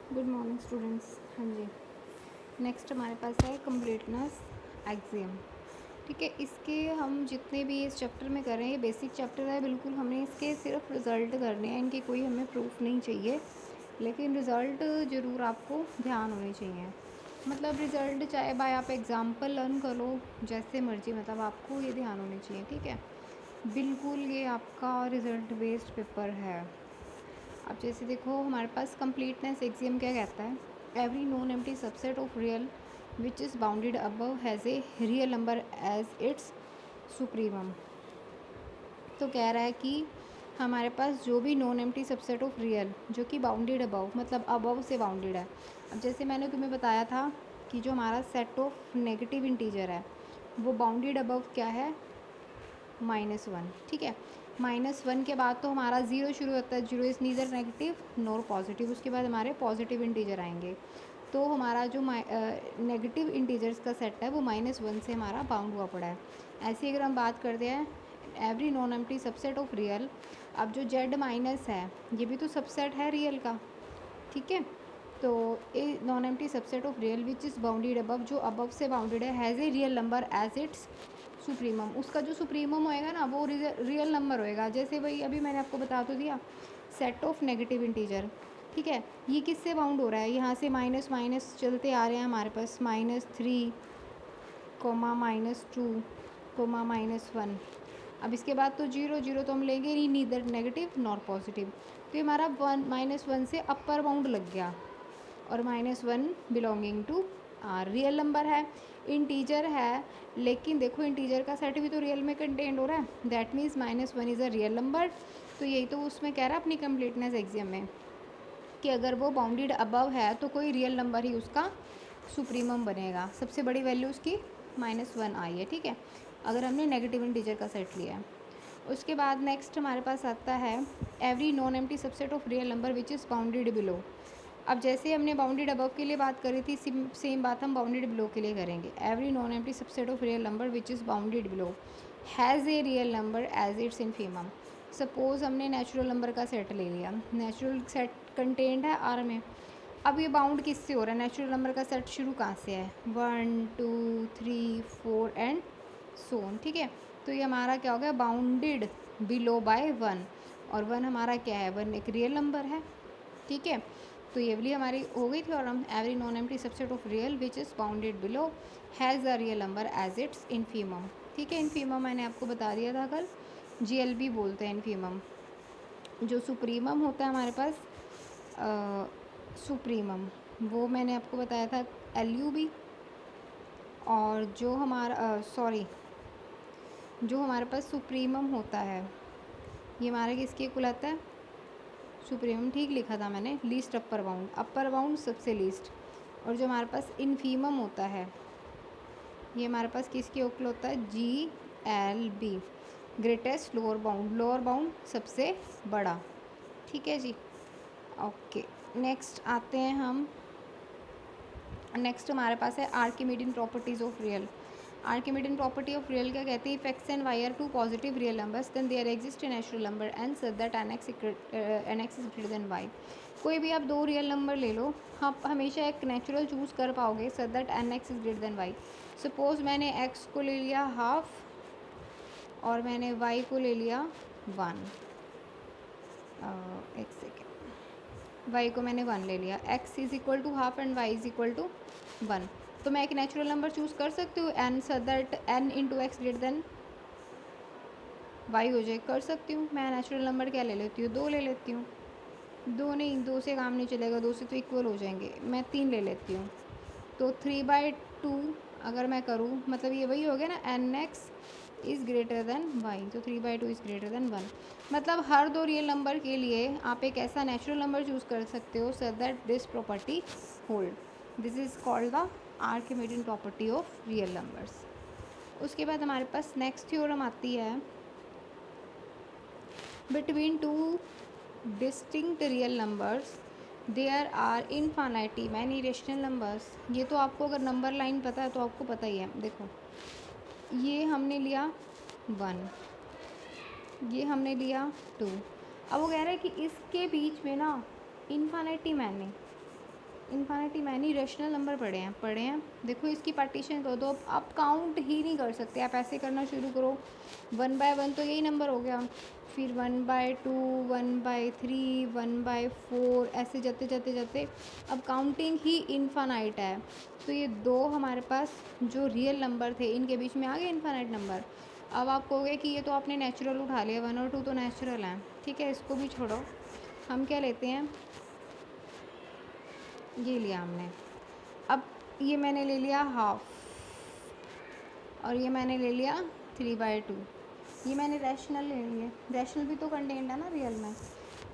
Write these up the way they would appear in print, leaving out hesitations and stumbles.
Good morning students. हाँ जी, next हमारे पास है कंप्लीटनेस एक्सियम। ठीक है, इसके हम जितने भी इस चैप्टर में कर रहे हैं, ये बेसिक चैप्टर है बिल्कुल। हमने इसके सिर्फ रिज़ल्ट करने हैं, इनकी कोई हमें प्रूफ नहीं चाहिए, लेकिन रिज़ल्ट ज़रूर आपको ध्यान होने चाहिए। मतलब रिज़ल्ट चाहे बाय आप एग्ज़ाम्पल लर्न कर लो, जैसे मर्जी, मतलब आपको ये ध्यान होने चाहिए। ठीक है, बिल्कुल ये आपका रिज़ल्ट बेस्ड पेपर है। अब जैसे देखो, हमारे पास कंप्लीटनेस एक्सियम क्या कहता है? Every non empty subset of real which is bounded above has a real number as its supremum. तो कह रहा है कि हमारे पास जो भी non empty subset of real जो कि बाउंडेड अबव, मतलब अबव से बाउंडेड है। अब जैसे मैंने तुम्हें बताया था कि जो हमारा सेट ऑफ नेगेटिव इंटीजर है वो बाउंडेड अबव क्या है? -1। ठीक है, -1 के बाद तो हमारा ज़ीरो शुरू होता है। Zero is neither negative nor positive. उसके बाद हमारे पॉजिटिव इंटीजर आएंगे। तो हमारा जो नेगेटिव इंटीजर्स का सेट है वो -1 से हमारा बाउंड हुआ पड़ा है। ऐसे अगर हम बात करते हैं every non empty subset of real, अब जो जेड माइनस है ये भी तो सबसेट है रियल का। ठीक है, तो a non empty subset of real which is bounded above, जो अबव से बाउंडेड है, has a real number as its supremum. उसका जो सुप्रीमम होएगा ना वो रियल नंबर होएगा। जैसे भाई अभी मैंने आपको बता तो दिया, सेट ऑफ नेगेटिव इंटीजर। ठीक है, ये किससे बाउंड हो रहा है? यहाँ से माइनस माइनस चलते आ रहे हैं हमारे पास, -3, -2, -1। अब इसके बाद तो जीरो जीरो तो हम लेंगे ही, नीदर नेगेटिव नॉर पॉजिटिव। तो ये हमारा -1 से अपर बाउंड लग गया, और -1 belonging to R real number है, इंटीजर है। लेकिन देखो इंटीजर का सेट भी तो रियल में कंटेंट हो रहा है, that means -1 is a real number. तो यही तो उसमें कह रहा है अपनी कंप्लीटनेस एग्जाम में, कि अगर वो बाउंडेड अबव है तो कोई रियल नंबर ही उसका सुप्रीमम बनेगा। सबसे बड़ी वैल्यू उसकी -1 आई है। ठीक है, अगर हमने नेगेटिव इंटीजर का सेट लिया है। उसके बाद नेक्स्ट हमारे पास आता है every non empty subset of real number which is bounded below. अब जैसे हमने बाउंडेड अबव के लिए बात करी थी, सेम बात हम बाउंडेड बिलो के लिए करेंगे। Every non empty subset of real number which is bounded below has a real number as its infimum. Suppose हमने नेचुरल नंबर का सेट ले लिया, नेचुरल सेट कंटेंट है आर में। अब ये बाउंड किससे हो रहा है? नेचुरल नंबर का सेट शुरू कहाँ से है? 1 2 3 4 एंड सो ऑन। ठीक है, तो ये हमारा क्या हो गया? बाउंडेड बिलो बाय 1, और 1 हमारा क्या है? 1 एक रियल नंबर है। ठीक है, तो ये वाली हमारी हो गई थी। और हम every non empty subset of real which is bounded below has a real number as its infimum. ठीक है, इनफीमम मैंने आपको बता दिया था कल, जीएलबी बोलते हैं इनफीमम। जो सुप्रीमम होता है हमारे पास सुप्रीमम, वो मैंने आपको बताया था एलयूबी। और जो हमारा सॉरी, जो हमारे पास सुप्रीमम होता है ये हमारा किसके कुल आता है? सुप्रीमम, ठीक लिखा था मैंने, least upper bound, upper bound सबसे लीस्ट। और जो हमारे पास इनफीमम होता है ये हमारे पास किसके इक्वल होता है? GLB, greatest lower bound, lower bound सबसे बड़ा। ठीक है जी, ओके। नेक्स्ट आते हैं हम, नेक्स्ट हमारे पास है Archimedean properties of real. Archimedean property of real क्या कहती है? If x and y are two positive real numbers then there exist a natural number and such that n x is greater than y. कोई भी आप दो real number ले लो, आप हमेशा एक नेचुरल चूज़ कर पाओगे, such that n x is greater than y. Suppose मैंने एक्स को ले लिया हाफ और मैंने वाई को ले लिया 1। एक सेकेंड, वाई को मैंने 1 ले लिया, x is equal to half and y is equal to 1। तो मैं एक नेचुरल नंबर चूज़ कर सकती हूँ n, so that n into x greater than y हो जाए, कर सकती हूँ। मैं नेचुरल नंबर क्या ले लेती हूँ? 2 ले लेती हूँ। 2 नहीं, 2 से काम नहीं चलेगा, 2 से तो इक्वल हो जाएंगे। मैं 3 ले लेती हूँ, तो 3/2 अगर मैं करूँ, मतलब ये वही हो गया ना, n x is greater than y, तो 3/2 इज़ ग्रेटर देन 1। मतलब हर दो रियल नंबर के लिए आप एक ऐसा नेचुरल नंबर चूज़ कर सकते हो so that this property hold. This is called the Archimedean property of real numbers. उसके बाद हमारे पास नेक्स्ट थ्योरम आती है, between two distinct real numbers there are infinitely many rational numbers. ये तो आपको अगर नंबर लाइन पता है तो आपको पता ही है। देखो ये हमने लिया 1, ये हमने लिया 2। अब वो कह रहा है कि इसके बीच में ना infinity many, infinity many rational number पढ़े हैं। देखो इसकी पार्टीशन कर दो, आप काउंट ही नहीं कर सकते, आप ऐसे करना शुरू करो। 1/1 तो यही नंबर हो गया, फिर 1/2, 1/3, 1/4, ऐसे जाते जाते जाते अब काउंटिंग ही इनफाइनाइट है। तो ये दो हमारे पास जो रियल नंबर थे इनके बीच में आ गए इनफाइनाइट नंबर। अब आप कहोगे कि ये तो आपने नेचुरल उठा लिया, 1 और 2 तो नेचुरल हैं, ठीक है, इसको भी छोड़ो। हम क्या लेते हैं, ये लिया हमने। अब ये मैंने ले लिया हाफ, और ये मैंने ले लिया 3/2, ये मैंने रैशनल ले लिए। रैशनल भी तो कंटेंट है ना रियल में।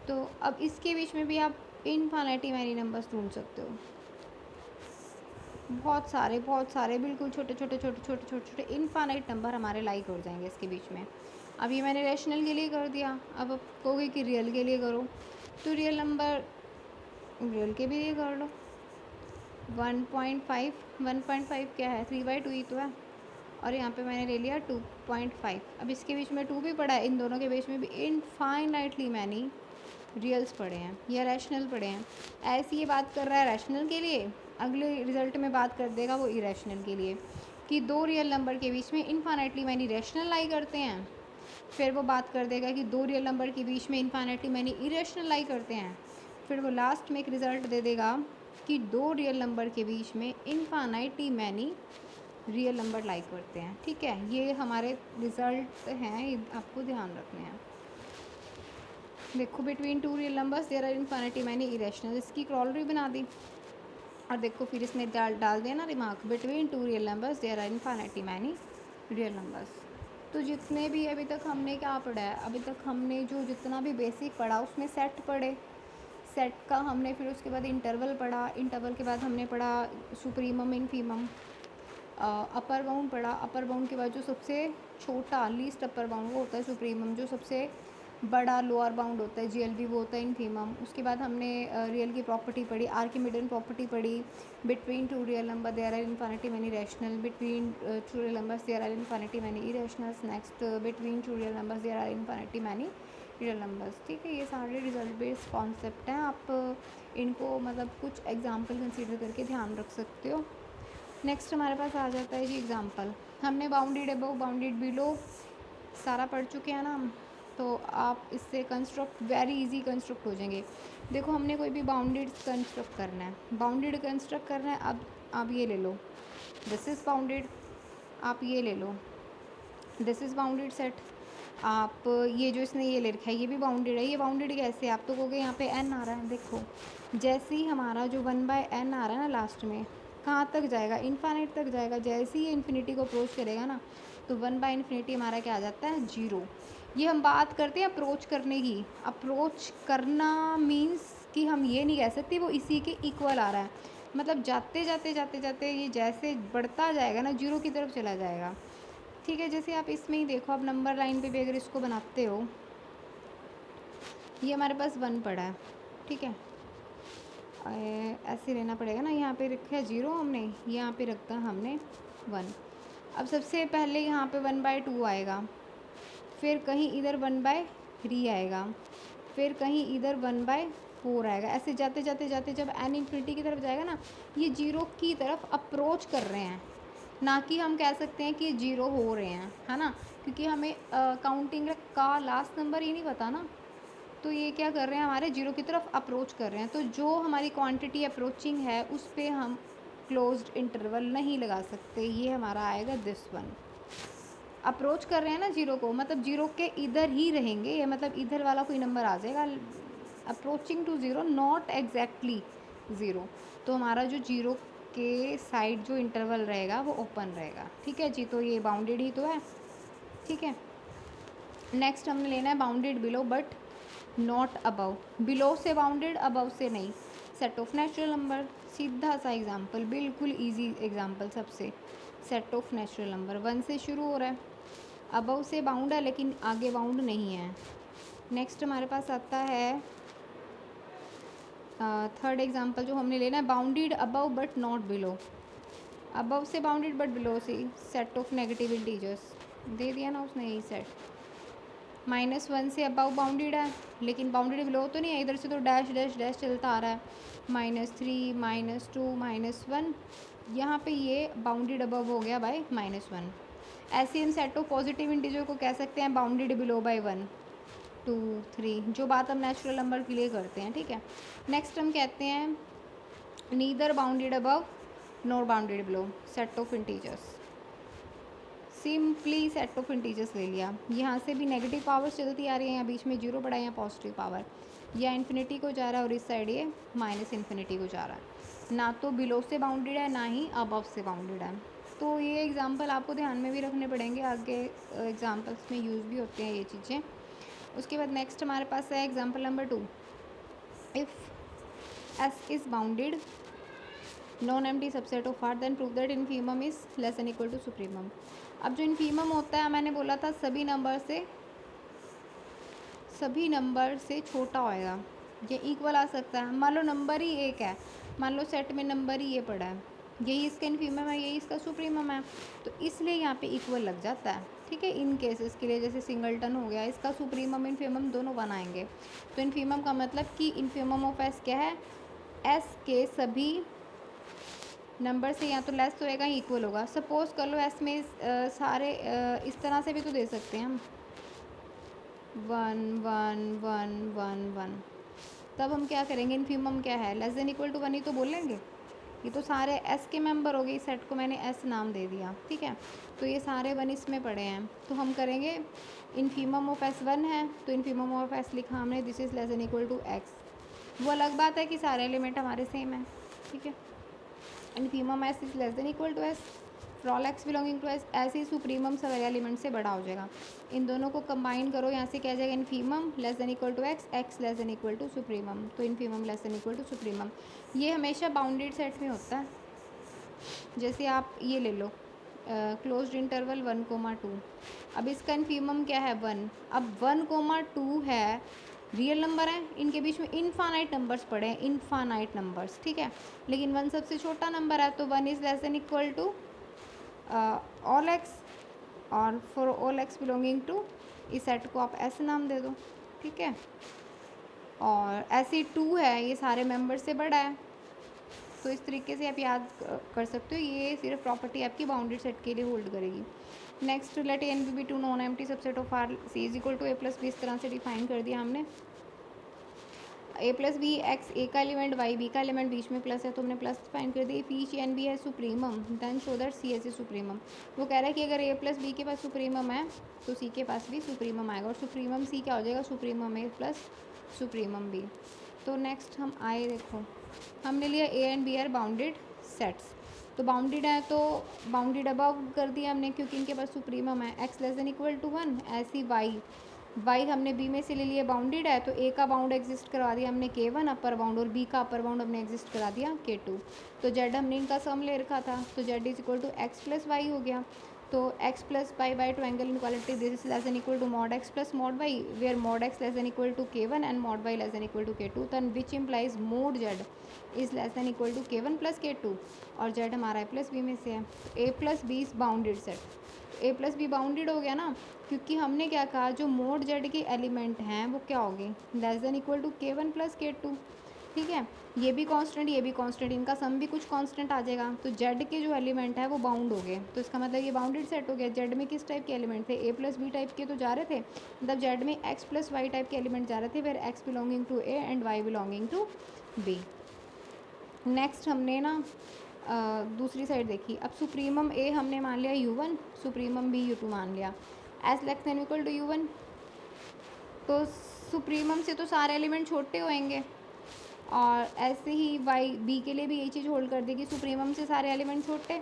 तो अब इसके बीच में भी आप इनफिनिटी मैनी नंबर्स ढूंढ सकते हो, बहुत सारे बिल्कुल छोटे छोटे छोटे छोटे छोटे छोटे इनफाइनाइट नंबर हमारे लाइक हो जाएंगे इसके बीच में। अब ये मैंने रैशनल के लिए कर दिया, अब आप कहोगे कि रियल के लिए करो, तो रियल नंबर रियल के भी लिए कर लो। 1.5 क्या है, 3/2 ही तो है, और यहाँ पे मैंने ले लिया 2.5। अब इसके बीच में 2 भी पड़ा है, इन दोनों के बीच में भी इनफाइनाइटली मैनी रियल्स पड़े हैं या रैशनल पड़े हैं। ऐसी ये बात कर रहा है रैशनल के लिए, अगले रिजल्ट में बात कर देगा वो इरेशनल के लिए, कि दो रियल नंबर के बीच में इनफाइनाइटली मैनी रैशनल लाई करते हैं। फिर वो बात कर देगा कि दो रियल नंबर के बीच में इनफाइनाइटली मैनी इरेशनल लाई करते हैं। फिर वो लास्ट में एक रिज़ल्ट दे देगा कि दो रियल नंबर के बीच में इनफाइनाइटली मैनी रियल नंबर लाई करते हैं। ठीक है, ये हमारे रिज़ल्ट हैं, ये आपको ध्यान रखने हैं। देखो, between two real numbers there are infinity many irrational, इसकी क्रॉलरी बना दी। और देखो फिर इसमें डाल देना remark, between two real numbers there are infinity many real numbers. तो जितने भी अभी तक हमने क्या पढ़ा है, अभी तक हमने जो जितना भी बेसिक पढ़ा उसमें सेट पढ़े, सेट का हमने फिर उसके बाद इंटरवल पढ़ा, इंटरवल के बाद हमने पढ़ा सुप्रीमम इनफीमम, अपर बाउंड पढ़ा, अपर बाउंड के बाद जो सबसे छोटा लीस्ट अपर बाउंड वो होता है सुप्रीमम, जो सबसे बड़ा लोअर बाउंड होता है जीएलबी वो होता है इनफीमम। उसके बाद हमने रियल की प्रॉपर्टी पढ़ी, आर्किमिडियन प्रॉपर्टी पढ़ी, between two real number there are infinity many rational, between two real numbers there are infinity many irrationals, next between two real numbers there are infinity many real numbers. ठीक है, ये सारे result based concept हैं, आप इनको मतलब कुछ example consider करके ध्यान रख सकते हो। नेक्स्ट हमारे पास आ जाता है जी एग्जाम्पल। हमने बाउंडेड अबव बाउंडेड बिलो सारा पढ़ चुके हैं ना हम, तो आप इससे कंस्ट्रक्ट वेरी इजी कंस्ट्रक्ट हो जाएंगे। देखो, हमने कोई भी बाउंडेड कंस्ट्रक्ट करना है, बाउंडेड कंस्ट्रक्ट करना है। अब आप ये ले लो, दिस इज़ बाउंडेड, आप ये ले लो, दिस इज़ बाउंडेड सेट। आप ये जो इसने ये ले रखा है ये भी बाउंडेड है। ये बाउंडेड कैसे, आप तो कहोगे यहाँ पे n आ रहा है। देखो, जैसे ही हमारा जो 1/n आ रहा है ना लास्ट में, कहाँ तक जाएगा, इनफाइनाइट तक जाएगा। जैसे ही ये इन्फिनिटी को अप्रोच करेगा ना, तो 1/∞ हमारा क्या आ जाता है, 0। ये हम बात करते हैं अप्रोच करने की। अप्रोच करना मीन्स कि हम ये नहीं कह सकते वो इसी के इक्वल आ रहा है, मतलब जाते जाते जाते जाते ये जैसे बढ़ता जाएगा ना 0 की तरफ चला जाएगा। ठीक है, जैसे आप इसमें ही देखो, आप नंबर लाइन पे भी अगर इसको बनाते हो, ये हमारे पास 1 पड़ा है, ठीक है, ऐसे लेना पड़ेगा ना, यहाँ पे रखा है 0 हमने, यहाँ पे रखता हमने 1। अब सबसे पहले यहाँ पे 1/2 आएगा, फिर कहीं इधर 1/3 आएगा, फिर कहीं इधर 1/4 आएगा। ऐसे जाते जाते जाते जब n इन्फिनिटी की तरफ जाएगा ना, ये 0 की तरफ अप्रोच कर रहे हैं, ना कि हम कह सकते हैं कि 0 हो रहे हैं, है ना, क्योंकि हमें काउंटिंग का लास्ट नंबर ही नहीं पता ना। तो ये क्या कर रहे हैं, हमारे 0 की तरफ अप्रोच कर रहे हैं। तो जो हमारी क्वांटिटी अप्रोचिंग है उस पर हम क्लोज्ड इंटरवल नहीं लगा सकते, ये हमारा आएगा दिस वन। अप्रोच कर रहे हैं ना 0 को, मतलब 0 के इधर ही रहेंगे, या मतलब इधर वाला कोई नंबर आ जाएगा, अप्रोचिंग टू 0, नॉट एग्जैक्टली 0। तो हमारा जो 0 के साइड जो इंटरवल रहेगा वो ओपन रहेगा। ठीक है जी, तो ये बाउंडेड ही तो है। ठीक है, नेक्स्ट हमने लेना है bounded below but not above. Below से बाउंडेड, अबव से नहीं। सेट ऑफ नेचुरल नंबर, सीधा सा एग्जांपल, बिल्कुल इजी एग्जांपल सबसे। सेट ऑफ नेचुरल नंबर 1 से शुरू हो रहा है, अबव से बाउंड है लेकिन आगे बाउंड नहीं है। नेक्स्ट हमारे पास आता है थर्ड एग्जांपल जो हमने लेना है, bounded above but not below. Above से बाउंडेड बट बिलो से। सेट ऑफ नेगेटिव इंटीजर्स दे दिया ना उसने, यही सेट। -1 से अबाउ बाउंडेड है, लेकिन बाउंडेड बिलो तो नहीं है, इधर से तो डैश डैश डैश चलता आ रहा है। -3 -2 -1, यहाँ पे ये बाउंडेड अबव हो गया बाय -1। ऐसे हम सेट ऑफ पॉजिटिव इंटीजर को कह सकते हैं बाउंडेड बिलो बाय 1 2 3, जो बात हम नेचुरल नंबर के लिए करते हैं, ठीक है। नेक्स्ट हम कहते हैं neither bounded above nor bounded below, set of integers. Simply set of integers ले लिया, यहाँ से भी नेगेटिव पावर्स चलती आ रही है, यहाँ बीच में जीरो पड़ा है, यहाँ पॉजिटिव पावर, या इन्फिनिटी को जा रहा है और इस साइड ये -इन्फिनिटी को जा रहा है। ना तो बिलो से बाउंडेड है, ना ही अबव से बाउंडेड है। तो ये एग्जांपल आपको ध्यान में भी रखने पड़ेंगे, आगे एग्जांपल्स में यूज़ भी होते हैं ये चीज़ें। उसके बाद नेक्स्ट हमारे पास है example number 2। If S is bounded non empty subset of R then prove that infimum is less and equal to supremum. अब जो इनफीमम होता है, मैंने बोला था सभी नंबर से छोटा होएगा, ये इक्वल आ सकता है। मान लो नंबर ही एक है, मान लो सेट में नंबर ही ये पड़ा है, यही इसका इनफीमम है, यही इसका सुप्रीमम है, तो इसलिए यहाँ पे इक्वल लग जाता है, ठीक है। इन केसेस के लिए जैसे सिंगलटन हो गया, इसका सुप्रीमम इनफीमम दोनों बनाएंगे। तो इनफीमम का मतलब कि इनफीमम ऑफ एस क्या है, एस के सभी नंबर से या तो लेस होएगा या इक्वल होगा। सपोज कर लो एस में सारे इस तरह से भी तो दे सकते हैं हम, 1 1 1 1 1, तब हम क्या करेंगे, इनफीमम क्या है, लेस देन इक्वल टू 1 ही तो बोलेंगे। ये तो सारे एस के मेंबर हो गए, इस सेट को मैंने एस नाम दे दिया, ठीक है। तो ये सारे 1 इसमें पड़े हैं, तो हम करेंगे इनफीमम ऑफ एस 1 है, तो इनफीमम ऑफ एस लिखा हमने, this is less than equal to x. वो अलग बात है कि सारे एलिमेंट हमारे सेम है, ठीक है। Infimum S is less than equal to S for all x belonging to S. ऐसे ही सुप्रीमम सब एलिमेंट से बड़ा हो जाएगा। इन दोनों को कंबाइन करो, यहाँ से क्या जाएगा, infimum less than equal to x, x less than equal to supremum, तो infimum less than equal to supremum. ये हमेशा बाउंडेड सेट में होता है। जैसे आप ये ले लो क्लोज्ड इंटरवल 1,2, अब इसका इनफीमम क्या है 1। अब 1,2 है, रियल नंबर है, इनके बीच में इनफानाइट नंबर्स पड़े हैं, इनफानाइट नंबर्स, ठीक है। लेकिन 1 सबसे छोटा नंबर है, तो 1 is less than equal to all x, और for all x belonging to, इस सेट को आप ऐसे नाम दे दो, ठीक है। और ऐसे 2 है, ये सारे मेंबर से बड़ा है, तो इस तरीके से आप याद कर सकते हो। ये सिर्फ प्रॉपर्टी आपकी बाउंडेड सेट के लिए होल्ड करेगी। Next let and B two non empty subset of R C is equal to A plus B, इस तरह से डिफाइन कर दिया हमने। A plus B, x A का एलिमेंट, वाई बी का एलिमेंट, बीच में प्लस है तो हमने प्लस डिफाइन कर दिया। इफ ईच एन बी है supremum then show that C S is supremum. वो कह रहा है कि अगर ए प्लस बी के पास सुप्रीमम है तो सी के पास भी सुप्रीमम आएगा, और सुप्रीमम सी क्या हो जाएगा, supremum A plus supremum B. तो नेक्स्ट हम आए, देखो हमने लिया A and B are bounded sets, तो बाउंडेड है तो बाउंडेड अबव कर दिया हमने, क्योंकि इनके पास सुप्रीमम है। X less than equal to 1, ऐसी वाई हमने बी में से ले लिया, बाउंडेड है, तो ए का बाउंड एग्जिस्ट करवा दिया हमने K1 अपर बाउंड, और बी का अपर बाउंड हमने एग्जिस्ट करा दिया K2। तो जेड हमने इनका सम ले रखा था, तो z is equal to x plus y हो गया। तो x plus y by triangle inequality, this is less than equal to mod x plus mod y, where mod x less than equal to K1 and mod y less than equal to K2, then which implies mod z is less than equal to K1 plus K2, और Z हमारा ए plus B में से है। A plus B is bounded set, A plus B bounded हो गया ना, क्योंकि हमने क्या कहा, जो मोड जेड के एलिमेंट हैं वो क्या होंगे, less than equal to K1 plus K2, ठीक है। ये भी कांस्टेंट, ये भी कांस्टेंट, इनका सम भी कुछ कांस्टेंट आ जाएगा, तो जेड के जो एलिमेंट है वो बाउंड हो गए, तो इसका मतलब ये बाउंडेड सेट हो गया। जेड में किस टाइप के एलिमेंट थे, ए प्लस बी टाइप के तो जा रहे थे, मतलब जेड में एक्स प्लस वाई टाइप के एलिमेंट जा रहे थे, where x belonging to A and y belonging to B. Next हमने ना दूसरी साइड देखी। अब सुप्रीमम ए हमने मान लिया U1, सुप्रीमम बी U2 मान लिया, S less than equal to U1, तो सुप्रीमम से तो सारे एलिमेंट छोटे होंगे, और ऐसे ही वाई बी के लिए भी यही चीज़ होल्ड कर देगी, सुप्रीमम से सारे एलिमेंट छोटे,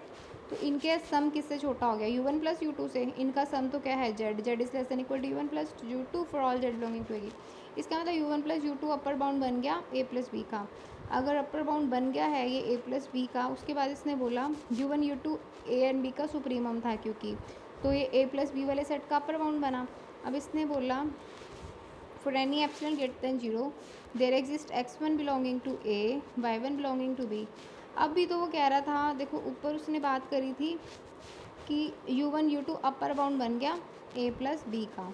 तो इनके सम किससे छोटा हो गया, U1 प्लस U2 से। इनका सम तो क्या है, z, z is less than equal to U1 plus U2 for all z belonging to A. इसका मतलब U1 plus U2 upper bound बन गया ए प्लस बी का। अगर अपर बाउंड बन गया है ये ए प्लस बी का, उसके बाद इसने बोला U1 U2 A and B का सुप्रीमम था क्योंकि, तो ये ए प्लस बी वाले सेट का अपर बाउंड बना। अब इसने बोला for any epsilon greater than 0 there exist x1 belonging to A, y1 belonging to B. अब भी तो वो कह रहा था, देखो ऊपर उसने बात करी थी कि U1 U2 अपर बाउंड बन गया ए प्लस बी का,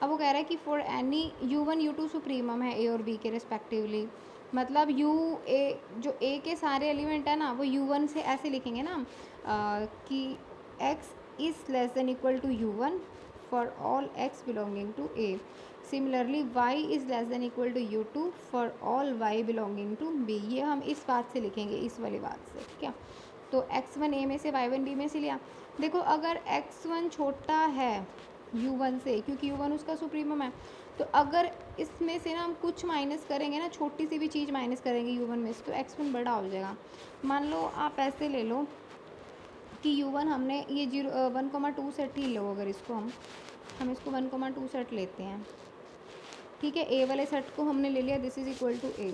अब वो कह रहा है कि for any U1 U2 supremum है ए और बी के रिस्पेक्टिवली, मतलब यू ए जो ए के सारे एलिमेंट है ना वो U1 से ऐसे लिखेंगे ना कि x is less than equal to U1 for all x belonging to A. Similarly y is less than equal to U2 for all y belonging to b। ये हम इस बात से लिखेंगे, इस वाली बात से, ठीक है। तो x1 a में से y1 b में से लिया। देखो अगर x1 छोटा है U1 से, क्योंकि U1 उसका सुप्रीमम है, तो अगर इसमें से ना हम कुछ माइनस करेंगे ना, छोटी सी भी चीज़ माइनस करेंगे U1 में से, तो x1 बड़ा हो जाएगा। मान लो आप ऐसे ले लो कि U1 हमने ये 1,2 सेट ही लो, अगर इसको हम इसको 1,2 सेट लेते हैं, ठीक है। ए वाले सेट को हमने ले लिया, दिस इज़ इक्वल टू ए।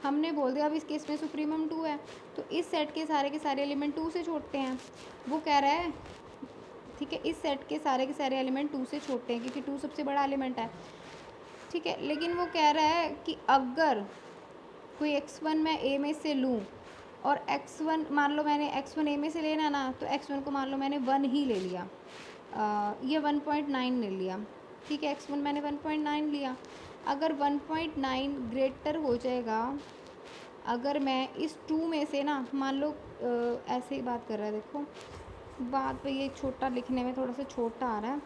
हमने बोल दिया अब इस केस में सुप्रीमम 2 है, तो इस सेट के सारे एलिमेंट 2 से छोड़ते हैं। वो कह रहा है, ठीक है, इस सेट के सारे एलिमेंट 2 से छोड़ते हैं क्योंकि 2 सबसे बड़ा एलिमेंट है, ठीक है। लेकिन वो कह रहा है कि अगर कोई x1 मैं a में से लूँ और x1 मान लो मैंने x1 a में से लेना ना, तो x1 को मान लो मैंने 1 ही ले लिया, ये 1.9 ले लिया, ठीक है। x1 मैंने 1.9 लिया। अगर 1.9 ग्रेटर हो जाएगा, अगर मैं इस 2 में से ना, मान लो ऐसे ही बात कर रहा है, देखो बात पे ये छोटा लिखने में थोड़ा सा छोटा आ रहा है।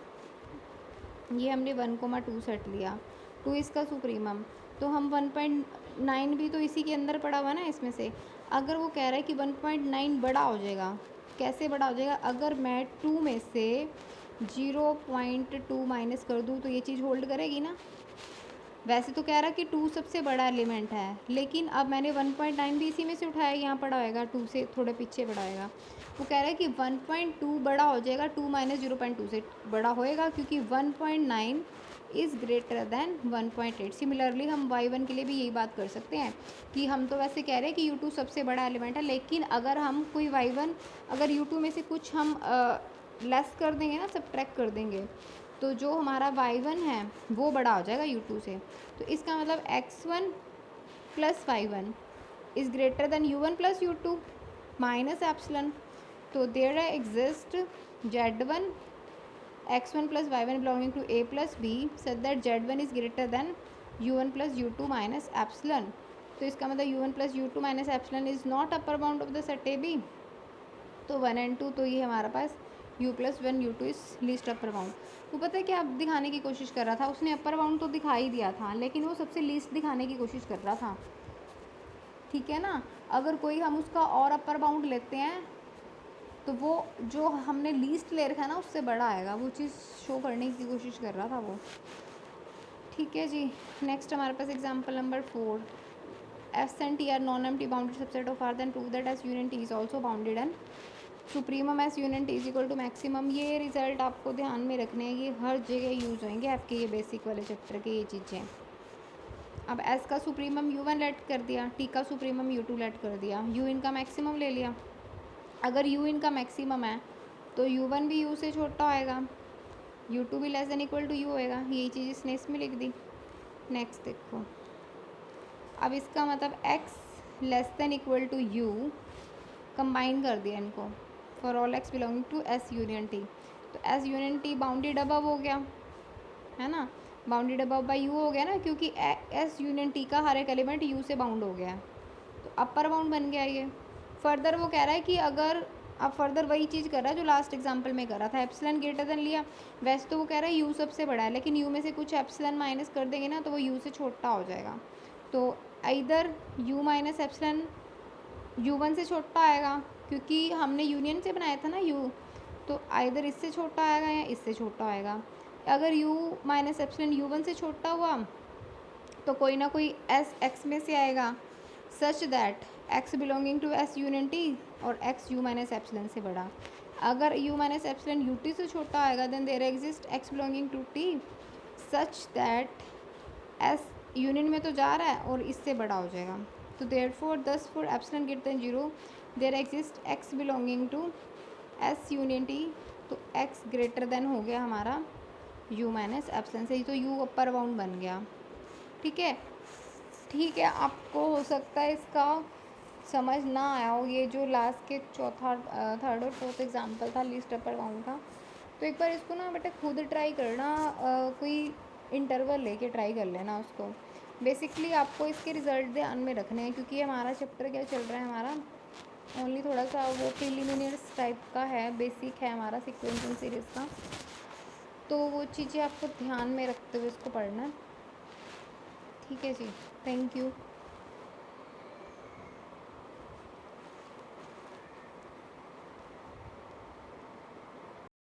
ये हमने 1,2 सेट लिया, 2 इसका सुप्रीमम, तो हम 1.9 भी तो इसी के अंदर पड़ा हुआ ना इसमें से। अगर वो कह रहा है कि 1.9 बड़ा हो जाएगा, कैसे बड़ा हो जाएगा, अगर मैं 2 में से 0.2 माइनस कर दूँ तो ये चीज़ होल्ड करेगी ना। वैसे तो कह रहा कि 2 सबसे बड़ा एलिमेंट है, लेकिन अब मैंने 1.9 भी इसी में से उठाया, यहाँ पड़ा होएगा, 2 से थोड़े पीछे पड़ा होएगा। वो कह रहा है कि 1.2 बड़ा हो जाएगा, 2 माइनस 0.2 से बड़ा होएगा, क्योंकि 1.9 इज़ ग्रेटर दैन 1.8। सिमिलरली हम y1 के लिए भी यही बात कर सकते हैं कि हम तो वैसे कह रहे हैं कि U2 सबसे बड़ा एलिमेंट है, लेकिन अगर हम कोई y1 अगर U2 में से कुछ हम लेस कर देंगे ना, सब्ट्रैक्ट कर देंगे, तो जो हमारा y1 है वो बड़ा हो जाएगा U2 से। तो इसका मतलब x1 plus y1 is greater than U1 plus U2 minus epsilon. तो there exist z1 x1 plus y1 belonging to a plus b such that z1 is greater than U1 plus U2 minus epsilon. तो इसका मतलब U1 plus U2 minus epsilon is not upper bound of the set A B. तो 1 and 2, तो ये हमारे पास U plus 1 U2 is least upper bound. वो पता है क्या दिखाने की कोशिश कर रहा था, उसने अपर बाउंड तो दिखा ही दिया था, लेकिन वो सबसे लीस्ट दिखाने की कोशिश कर रहा था, ठीक है ना। अगर कोई हम उसका और अपर बाउंड लेते हैं तो वो जो हमने लीस्ट ले रखा है ना उससे बड़ा आएगा, वो चीज़ शो करने की कोशिश कर रहा था वो, ठीक है जी। नेक्स्ट हमारे पास example number 4, S and T are non empty bounded subset of R, then prove that S union T is also bounded and supremum S union T is equal to maximum. ये result आपको ध्यान में रखने हैं, ये हर जगह use होंगे आपके ये बेसिक वाले चैप्टर के ये चीज़ें। अब एस का सुप्रीमम U1 लेट कर दिया, टी का सुप्रीमम U2 लेट कर दिया, U इनका मैक्सिमम ले लिया। अगर U इनका मैक्सिमम है तो U1 भी U से छोटा होएगा, U2 भी less than equal to U होएगा। यही चीज़ इसने इसमें लिख दी। नेक्स्ट देखो, अब इसका मतलब x less than equal to U combine कर दिया इनको, for all x belonging to S union T। तो S union T bounded above हो गया, है ना, बाउंडेड अबव बाई U हो गया ना, क्योंकि S यूनियन T का हर एक एलिमेंट U से बाउंड हो गया है, तो अपर बाउंड बन गया ये। फर्दर वो कह रहा है कि अगर अब फर्दर वही चीज़ कर रहा है जो लास्ट एग्जाम्पल में कर रहा था, एप्सिलॉन ग्रेटर देन लिया। वैसे तो वो कह रहा है U सबसे बड़ा है, लेकिन U में से कुछ एप्सिलॉन माइनस कर देंगे ना तो वो U से छोटा हो जाएगा। तो इधर U माइनस एप्सिलॉन U1 से छोटा आएगा, क्योंकि हमने यूनियन से बनाया था ना U, तो इधर इससे छोटा आएगा या इससे छोटा आएगा। अगर U माइनस एप्सिलॉन U1 से छोटा हुआ तो कोई ना कोई S X में से आएगा, such that x belonging to S union T और x U माइनस एप्सिलॉन से बड़ा। अगर U माइनस एप्सिलॉन UT से छोटा आएगा then there exist x belonging to T such that S union में तो जा रहा है और इससे बड़ा हो जाएगा। तो therefore thus for epsilon greater than 0 there exist x belonging to S union T, तो x ग्रेटर देन हो गया हमारा U माइनस एप्सिलॉन से, तो U अपर बाउंड बन गया, ठीक है। ठीक है, आपको हो सकता है इसका समझ ना आया हो, ये जो लास्ट के चौथा थर्ड और फोर्थ एग्जाम्पल था लीस्ट अपर बाउंड का, तो एक बार इसको ना बेटा खुद ट्राई करना, कोई इंटरवल लेके ट्राई कर लेना उसको। बेसिकली आपको इसके रिज़ल्ट ध्यान में रखने हैं, क्योंकि हमारा चैप्टर क्या चल रहा है, हमारा ओनली थोड़ा सा वो प्रीलिमिनरीज टाइप का है, बेसिक है हमारा सीक्वेंसिंग सीरीज़ का। तो वो चीज़ें आपको ध्यान में रखते हुए इसको पढ़ना है। ठीक है जी, थैंक यू।